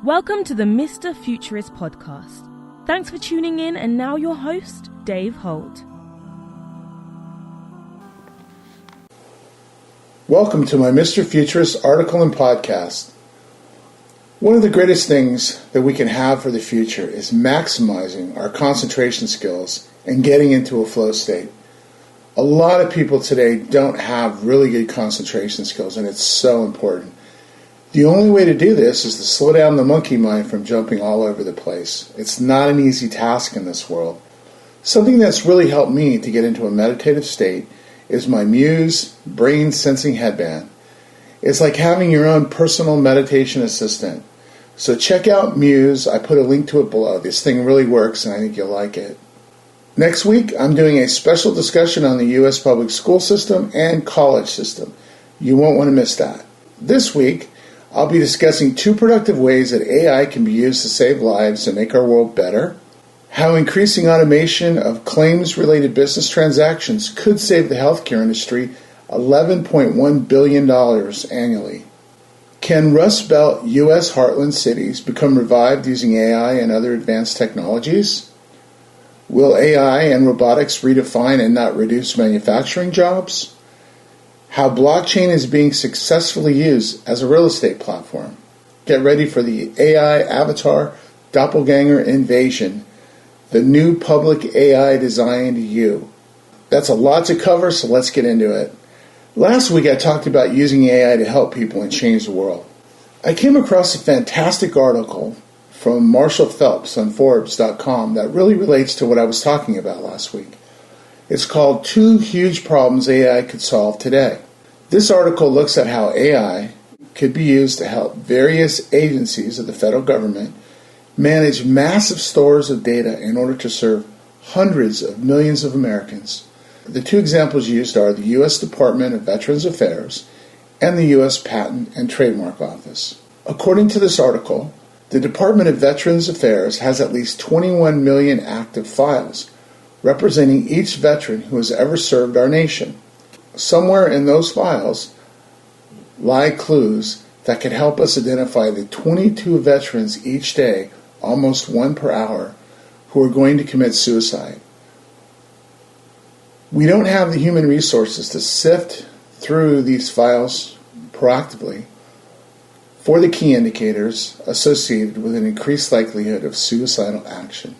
Welcome to the Mr. Futurist podcast. Thanks for tuning in, and now your host, Dave Holt. Welcome to my Mr. Futurist article and podcast. One of the greatest things that we can have for the future is maximizing our concentration skills and getting into a flow state. A lot of people today don't have really good concentration skills, and it's so important. The only way to do this is to slow down the monkey mind from jumping all over the place. It's not an easy task in this world. Something that's really helped me to get into a meditative state is my Muse brain sensing headband. It's like having your own personal meditation assistant. So check out Muse. I put a link to it below. This thing really works, and I think you'll like it. Next week, I'm doing a special discussion on the U.S. public school system and college system. You won't want to miss that. This week, I'll be discussing 2 productive ways that AI can be used to save lives and make our world better, how increasing automation of claims-related business transactions could save the healthcare industry $11.1 billion annually. Can Rust Belt U.S. heartland cities become revived using AI and other advanced technologies? Will AI and robotics redefine and not reduce manufacturing jobs? How blockchain is being successfully used as a real estate platform. Get ready for the AI avatar doppelganger invasion, the new public AI designed you. That's a lot to cover, so let's get into it. Last week I talked about using AI to help people and change the world. I came across a fantastic article from Marshall Phelps on Forbes.com that really relates to what I was talking about last week. It's called 2 Huge Problems AI Could Solve Today. This article looks at how AI could be used to help various agencies of the federal government manage massive stores of data in order to serve hundreds of millions of Americans. The 2 examples used are the U.S. Department of Veterans Affairs and the U.S. Patent and Trademark Office. According to this article, the Department of Veterans Affairs has at least 21 million active files, representing each veteran who has ever served our nation. Somewhere in those files lie clues that could help us identify the 22 veterans each day, almost 1 per hour, who are going to commit suicide. We don't have the human resources to sift through these files proactively for the key indicators associated with an increased likelihood of suicidal action.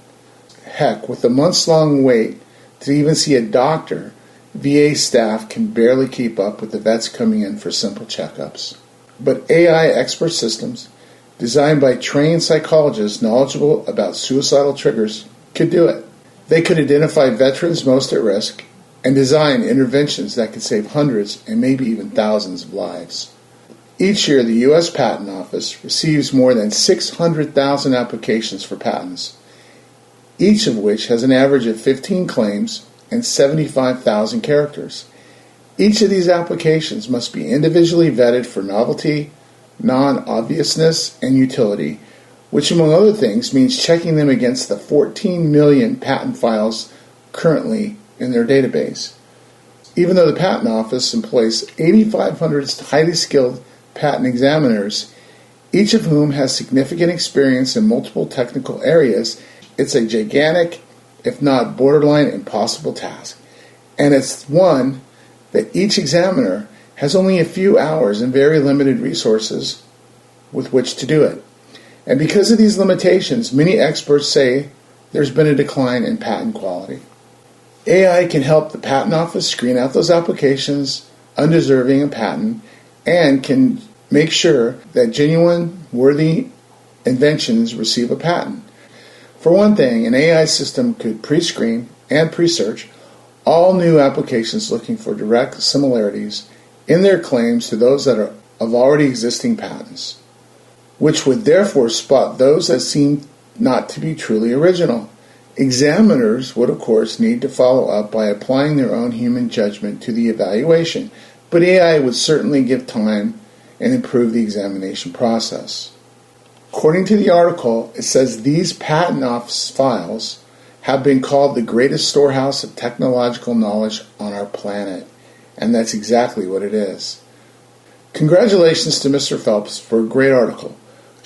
Heck, with the months-long wait to even see a doctor, VA staff can barely keep up with the vets coming in for simple checkups. But AI expert systems, designed by trained psychologists knowledgeable about suicidal triggers, could do it. They could identify veterans most at risk and design interventions that could save hundreds and maybe even thousands of lives. Each year, the U.S. Patent Office receives more than 600,000 applications for patents, each of which has an average of 15 claims and 75,000 characters. Each of these applications must be individually vetted for novelty, non-obviousness, and utility, which among other things means checking them against the 14 million patent files currently in their database. Even though the Patent Office employs 8,500 highly skilled patent examiners, each of whom has significant experience in multiple technical areas, it's a gigantic, if not borderline impossible task. And it's one that each examiner has only a few hours and very limited resources with which to do it. And because of these limitations, many experts say there's been a decline in patent quality. AI can help the Patent Office screen out those applications undeserving a patent and can make sure that genuine, worthy inventions receive a patent. For one thing, an AI system could pre-screen and pre-search all new applications looking for direct similarities in their claims to those that are of already existing patents, which would therefore spot those that seem not to be truly original. Examiners would, of course, need to follow up by applying their own human judgment to the evaluation, but AI would certainly give time and improve the examination process. According to the article, it says these patent office files have been called the greatest storehouse of technological knowledge on our planet, and that's exactly what it is. Congratulations to Mr. Phelps for a great article.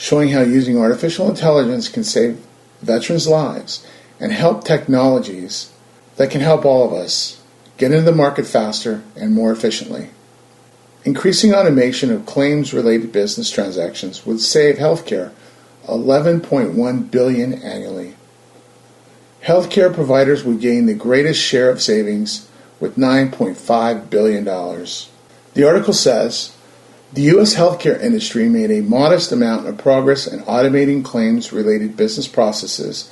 showing how using artificial intelligence can save veterans' lives and help technologies that can help all of us get into the market faster and more efficiently. Increasing automation of claims-related business transactions would save healthcare $11.1 billion annually. Healthcare providers would gain the greatest share of savings with $9.5 billion. The article says, the U.S. healthcare industry made a modest amount of progress in automating claims-related business processes,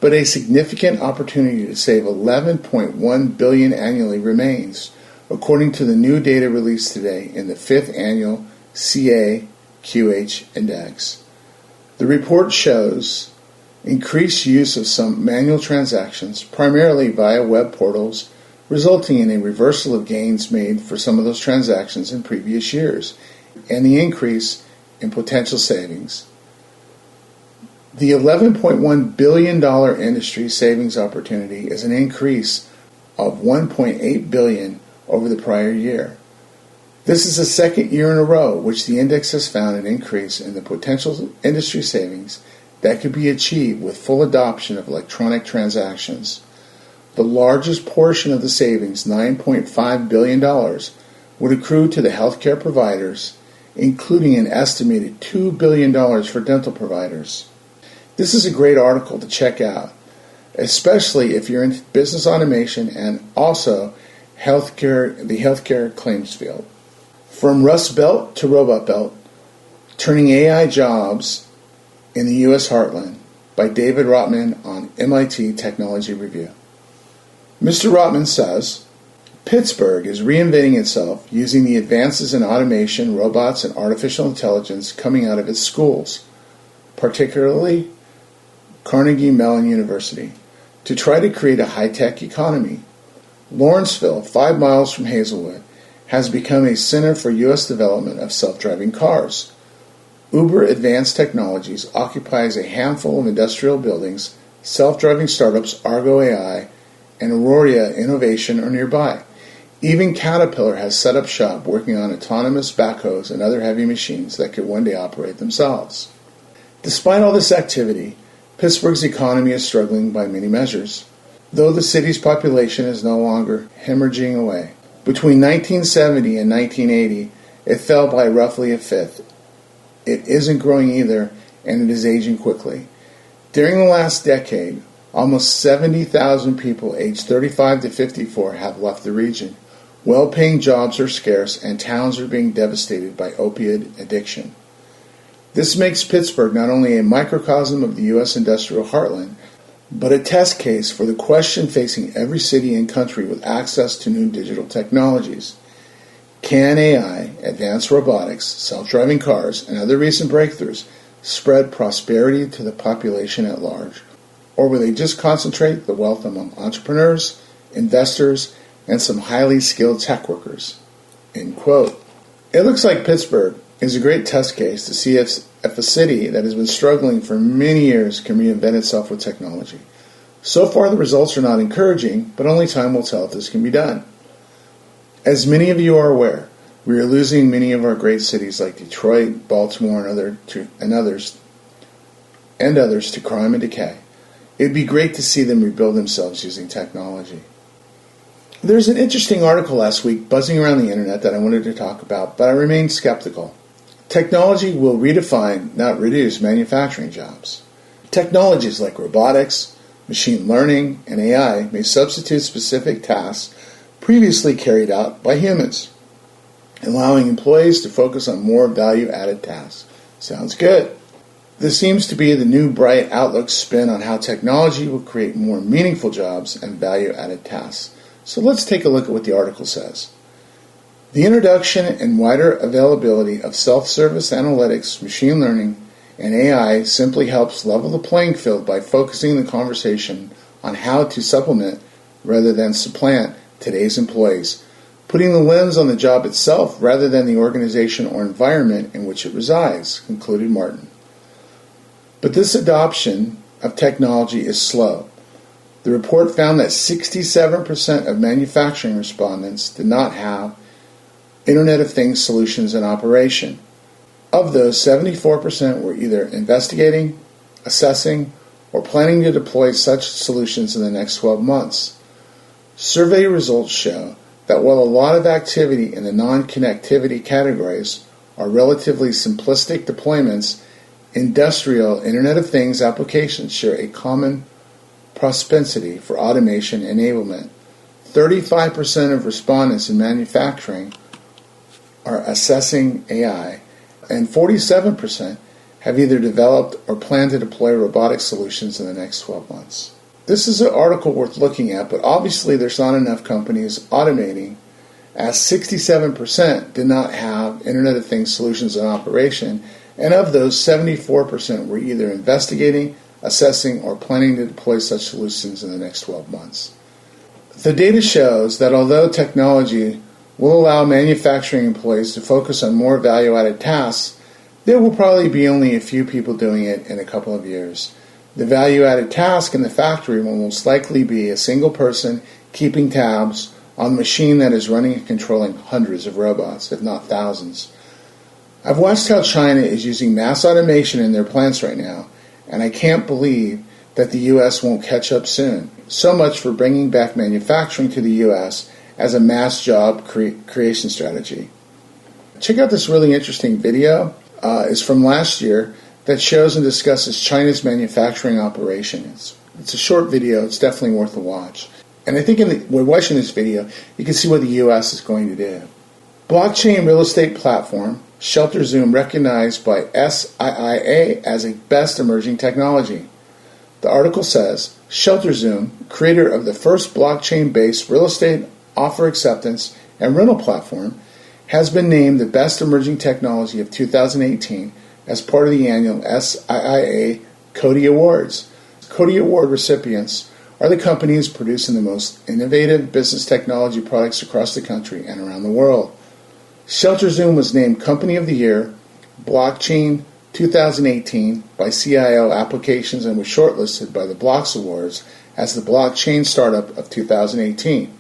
but a significant opportunity to save $11.1 billion annually remains, according to the new data released today in the 5th annual SIIA QH Index. The report shows increased use of some manual transactions, primarily via web portals, resulting in a reversal of gains made for some of those transactions in previous years, and the increase in potential savings. The $11.1 billion industry savings opportunity is an increase of $1.8 billion over the prior year. This is the second year in a row which the index has found an increase in the potential industry savings that could be achieved with full adoption of electronic transactions. The largest portion of the savings, $9.5 billion, would accrue to the healthcare providers, including an estimated $2 billion for dental providers. This is a great article to check out, especially if you're into business automation and also the healthcare claims field. From Rust Belt to Robot Belt, Turning AI Jobs in the U.S. Heartland by David Rotman on MIT Technology Review. Mr. Rotman says, Pittsburgh is reinventing itself using the advances in automation, robots, and artificial intelligence coming out of its schools, particularly Carnegie Mellon University, to try to create a high-tech economy. Lawrenceville, 5 miles from Hazelwood, has become a center for U.S. development of self-driving cars. Uber Advanced Technologies occupies a handful of industrial buildings. Self-driving startups Argo AI and Aurora Innovation are nearby. Even Caterpillar has set up shop working on autonomous backhoes and other heavy machines that could one day operate themselves. Despite all this activity, Pittsburgh's economy is struggling by many measures, though the city's population is no longer hemorrhaging away. Between 1970 and 1980, it fell by roughly a fifth. It isn't growing either, and it is aging quickly. During the last decade, almost 70,000 people aged 35 to 54 have left the region. Well-paying jobs are scarce, and towns are being devastated by opioid addiction. This makes Pittsburgh not only a microcosm of the U.S. industrial heartland, but a test case for the question facing every city and country with access to new digital technologies. Can AI, advanced robotics, self-driving cars, and other recent breakthroughs spread prosperity to the population at large? Or will they just concentrate the wealth among entrepreneurs, investors, and some highly skilled tech workers? End quote. It looks like Pittsburgh is a great test case to see if a city that has been struggling for many years can reinvent itself with technology. So far the results are not encouraging, but only time will tell if this can be done. As many of you are aware, we are losing many of our great cities like Detroit, Baltimore, and others to crime and decay. It would be great to see them rebuild themselves using technology. There's an interesting article last week buzzing around the internet that I wanted to talk about, but I remain skeptical. Technology will redefine, not reduce, manufacturing jobs. Technologies like robotics, machine learning, and AI may substitute specific tasks previously carried out by humans, allowing employees to focus on more value-added tasks. Sounds good. This seems to be the new bright outlook spin on how technology will create more meaningful jobs and value-added tasks. So let's take a look at what the article says. The introduction and wider availability of self-service analytics, machine learning, and AI simply helps level the playing field by focusing the conversation on how to supplement rather than supplant today's employees, putting the lens on the job itself rather than the organization or environment in which it resides, concluded Martin. But this adoption of technology is slow. The report found that 67% of manufacturing respondents did not have Internet of Things solutions in operation. Of those, 74% were either investigating, assessing, or planning to deploy such solutions in the next 12 months. Survey results show that while a lot of activity in the non-connectivity categories are relatively simplistic deployments, industrial Internet of Things applications share a common propensity for automation enablement. 35% of respondents in manufacturing are assessing AI, and 47% have either developed or plan to deploy robotic solutions in the next 12 months. This is an article worth looking at, but obviously there's not enough companies automating, as 67% did not have Internet of Things solutions in operation, and of those, 74% were either investigating, assessing, or planning to deploy such solutions in the next 12 months. The data shows that although technology will allow manufacturing employees to focus on more value-added tasks, there will probably be only a few people doing it in a couple of years. The value-added task in the factory will most likely be a single person keeping tabs on the machine that is running and controlling hundreds of robots, if not thousands. I've watched how China is using mass automation in their plants right now, and I can't believe that the U.S. won't catch up soon. So much for bringing back manufacturing to the U.S. as a mass job creation strategy. Check out this really interesting video. It's from last year that shows and discusses China's manufacturing operations. It's a short video. It's definitely worth a watch. And I think when watching this video, you can see what the U.S. is going to do. Blockchain real estate platform, ShelterZoom, recognized by SIIA as a best emerging technology. The article says, ShelterZoom, creator of the first blockchain-based real estate offer acceptance and rental platform, has been named the best emerging technology of 2018 as part of the annual SIIA CODI Awards. CODI Award recipients are the companies producing the most innovative business technology products across the country and around the world. ShelterZoom was named Company of the Year, Blockchain 2018 by CIO Applications and was shortlisted by the Blocks Awards as the Blockchain Startup of 2018.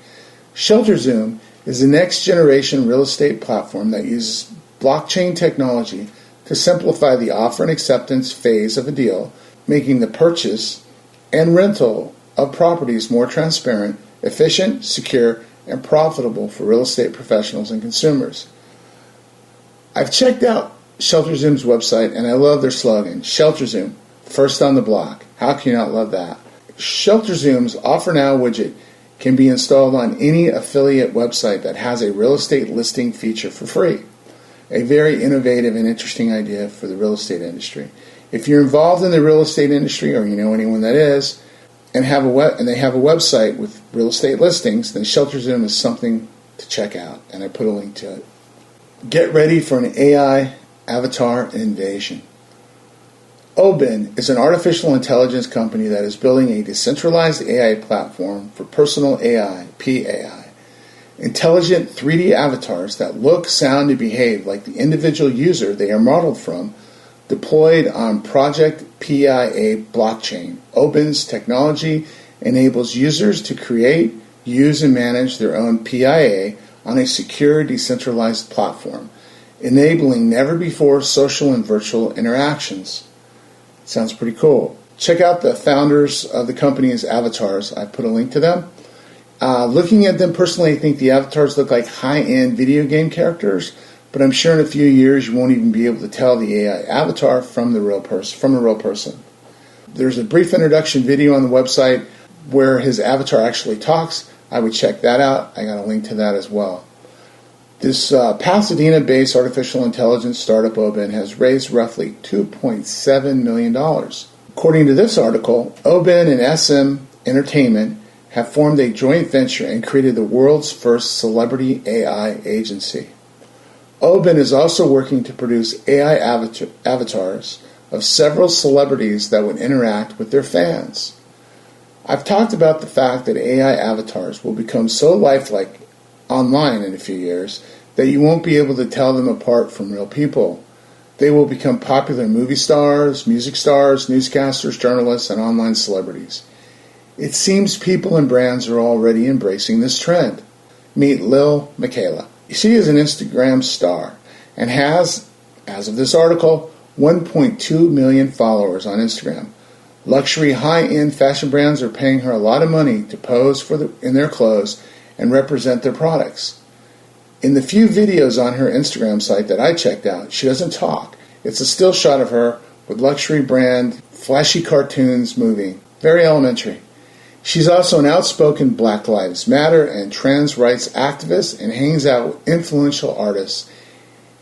ShelterZoom is the next generation real estate platform that uses blockchain technology to simplify the offer and acceptance phase of a deal, making the purchase and rental of properties more transparent, efficient, secure, and profitable for real estate professionals and consumers. I've checked out ShelterZoom's website and I love their slogan, ShelterZoom, first on the block. How can you not love that? ShelterZoom's Offer Now widget can be installed on any affiliate website that has a real estate listing feature for free. A very innovative and interesting idea for the real estate industry. If you're involved in the real estate industry or you know anyone that is, and they have a website with real estate listings, then ShelterZoom is something to check out, and I put a link to it. Get ready for an AI avatar invasion. Oben is an artificial intelligence company that is building a decentralized AI platform for personal AI, PAI. Intelligent 3D avatars that look, sound, and behave like the individual user they are modeled from, deployed on Project PIA blockchain. Oben's technology enables users to create, use, and manage their own PIA on a secure, decentralized platform, enabling never-before social and virtual interactions. Sounds pretty cool. Check out the founders of the company's avatars. I put a link to them. Looking at them personally, I think the avatars look like high-end video game characters, but I'm sure in a few years you won't even be able to tell the AI avatar from a real person. There's a brief introduction video on the website where his avatar actually talks. I would check that out. I got a link to that as well. This Pasadena-based artificial intelligence startup Oben has raised roughly $2.7 million. According to this article, Oben and SM Entertainment have formed a joint venture and created the world's first celebrity AI agency. Oben is also working to produce AI avatars of several celebrities that would interact with their fans. I've talked about the fact that AI avatars will become so lifelike online in a few years that you won't be able to tell them apart from real people. They will become popular movie stars, music stars, newscasters, journalists, and online celebrities. It seems people and brands are already embracing this trend. Meet Lil Miquela. She is an Instagram star and has as of this article, 1.2 million followers on Instagram. Luxury high-end fashion brands are paying her a lot of money to pose in their clothes and represent their products. In the few videos on her Instagram site that I checked out, she doesn't talk. It's a still shot of her with luxury brand, flashy cartoons moving. Very elementary. She's also an outspoken Black Lives Matter and trans rights activist and hangs out with influential artists.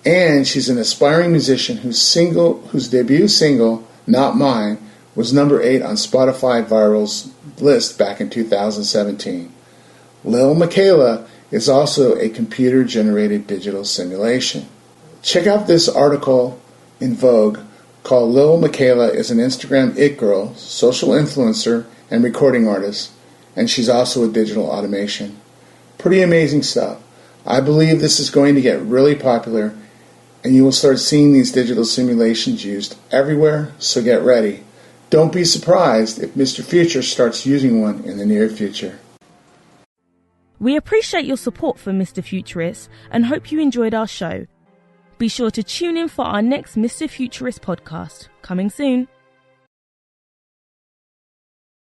And she's an aspiring musician whose debut single, Not Mine, was number 8 on Spotify Viral's list back in 2017. Lil Miquela is also a computer-generated digital simulation. Check out this article in Vogue called Lil Miquela is an Instagram it girl, social influencer, and recording artist, and she's also a digital automation. Pretty amazing stuff. I believe this is going to get really popular, and you will start seeing these digital simulations used everywhere, so get ready. Don't be surprised if Mr. Future starts using one in the near future. We appreciate your support for Mr. Futurist and hope you enjoyed our show. Be sure to tune in for our next Mr. Futurist podcast, coming soon.